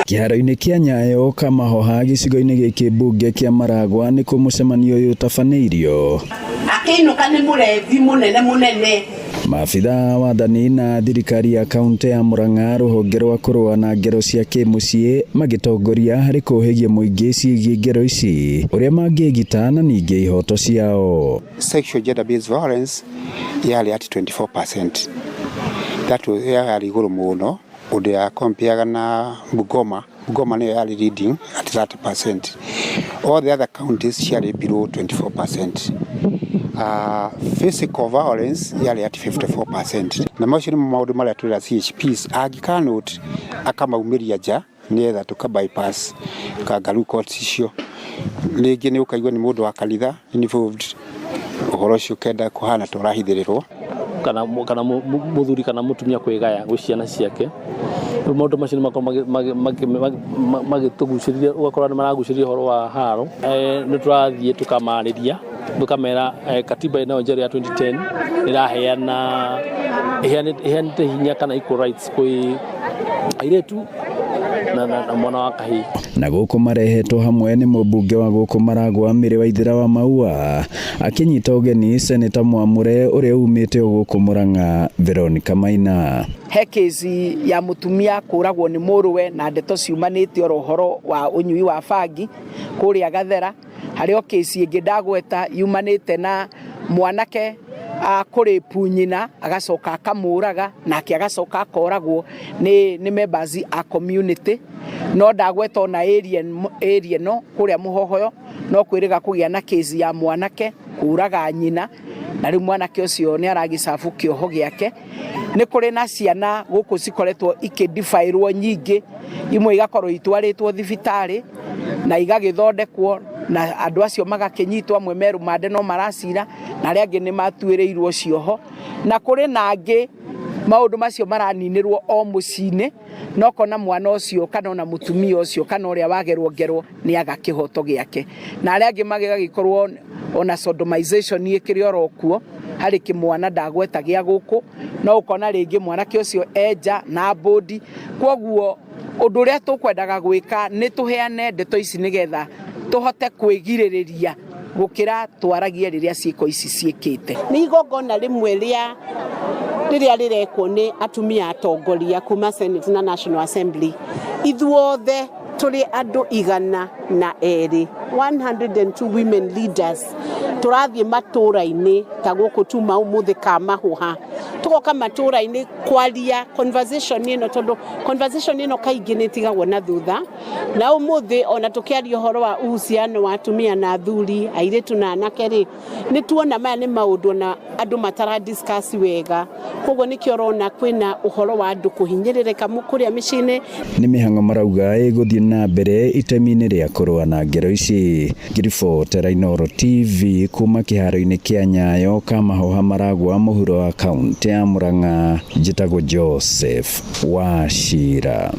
Kĩharo-inĩ kĩa Nyayo Kamahoha gĩcigo-inĩ gĩkĩ mbunge kĩa Maragwa nĩ kũ mũcemanio ũyũ ũtabanĩirio. Akĩinũka nĩ mũrethi mũnene. Maabitha wathani na thirikari ya kaunti ya Murang'a rũhonge rwa kũrũa na ngero cia kĩmũciĩ magĩtongoria harĩ kũhĩgia mũingĩ ciĩgiĩ ngero ici ũrĩa mangĩgita na ningĩ ihoto ciao. Sexual gender based violence yarĩ at 24%. That was yarĩ igũrũ mũno ũndũ ya compare na Bungoma nĩyo yarĩ leading at 30%. All the other counties yarĩ below 24%. Physical violence yarĩ at 54%. Na macio nĩ maũndũ marĩa twĩra CHPs angĩkanũti akamaumiria nja nĩgetha tũka bypass kangaroo courts icio. Rĩngĩ nĩ ũkaigua nĩ mũndũ wa kanitha involved ũhoro ũcio kenda kũhana tũrahithĩrĩrwo kana mũthuri kana mũtumia kwĩgaya gwĩ ciana ciake. Maũndũ macio nĩ makoragwo magĩtũgucĩrĩria ũgakora nĩ maragucĩrĩria ũhoro wa haro. Nĩ tũrathiĩ tũkamarĩria tũkamera katiba ĩno njerũ ya 2010 ĩheanĩte hinya kana equal rights kwĩ airĩtu na mwana wa kahĩĩ. Na gũkũ marehetwo hamwe nĩ mũmbunge wa gũkũ Maragwa Mĩrĩ Waithĩra wa Maua akĩnyita ũgeni seneta Mwamũre ũrĩa umĩte gũkũ Murang'a Veronica Maina. He kesi ya mutumia kũragwo nĩ mũrũwe na ndeto ciumanĩte ũhoro wa ũnyui wa bangi kũrĩa Gathera. Harĩ o kesi ĩngĩ ndagweta yumanĩte na mwanake kũrĩ punyina agacoka akamũraga nake agacoka akoragwo nĩ members a community. No ndagweta ona area no kũrĩa Mũhohoyo no kwĩrĩga kũgĩa na kesi ya mwanake kũraga nyina na rĩu mwanake ũcio nĩ aragicabu kĩoho gĩake. Nĩ kũrĩ na ciana gũkũ cikoretwo ikĩdifairwo nyingĩ, imwe igakorwo itwarĩtwo thibitarĩ na igagĩthondekwo na andũ acio magakĩnyitwo, amwe merumande no maracira na arĩa angĩ nĩ matuĩrĩirwo cioho. Na kũrĩ nangĩ maũndũ macio maraninĩrwo o mũciĩ-inĩ no kona mwana ũcio kana ona mũtumia ũcio kana ũrĩa wagerwo ngero nĩ aga kĩhoto gĩake. Na arĩa angĩ magĩgĩkorwo ona sodomization ĩkĩrĩ oro kuo harĩ kĩmwana ndagweta gĩa gũkũ no ũkona rĩngĩ mwanake ũcio enja na bodi. Kwoguo ũndũ ũrĩa tũkwendaga gwĩka nĩ tũheane ndeto ici nĩgetha tũhote kwĩgirĩrĩria gũkĩra twaragie rĩrĩa ciĩko ici ciĩkĩte. Nĩ igongona rĩmwe rĩrĩa rĩrekwo nĩ atumia atongoria kuma Senate na National Assembly. Ithuothe tũrĩ andũ 102 women leaders tũrathiĩ matũra-inĩ ta gũkũ tuma ũmũthĩ ka Mahuha tũgoka matũra-inĩ kwaria conversation ĩno tondũ conversation ĩno kaingĩ nĩ ĩtigagwo na thutha. Na ũmũthĩ ona tũkĩaria ũhoro wa uhusiano wa atumia na athuri airĩtu na anake rĩ nĩ tuona maya nĩ maũndũ na andũ matara discuss wega. Koguo nĩkĩo ũrona kwĩna ũhoro wa andũ kũhinyĩrĩrĩka kũrĩa mĩciĩ-inĩ. Nĩ mĩhang'o marauga ĩgũthiĩ na mbere itemi-inĩ rĩa kũrũa na ngero ici. Ngiribotera Inooro TV kuma kĩharo-inĩ kĩa Nyayo Kamahoha Maragwa mũhuro wa kaunti ya Murang'a. Njĩtagwo Joseph Wachira.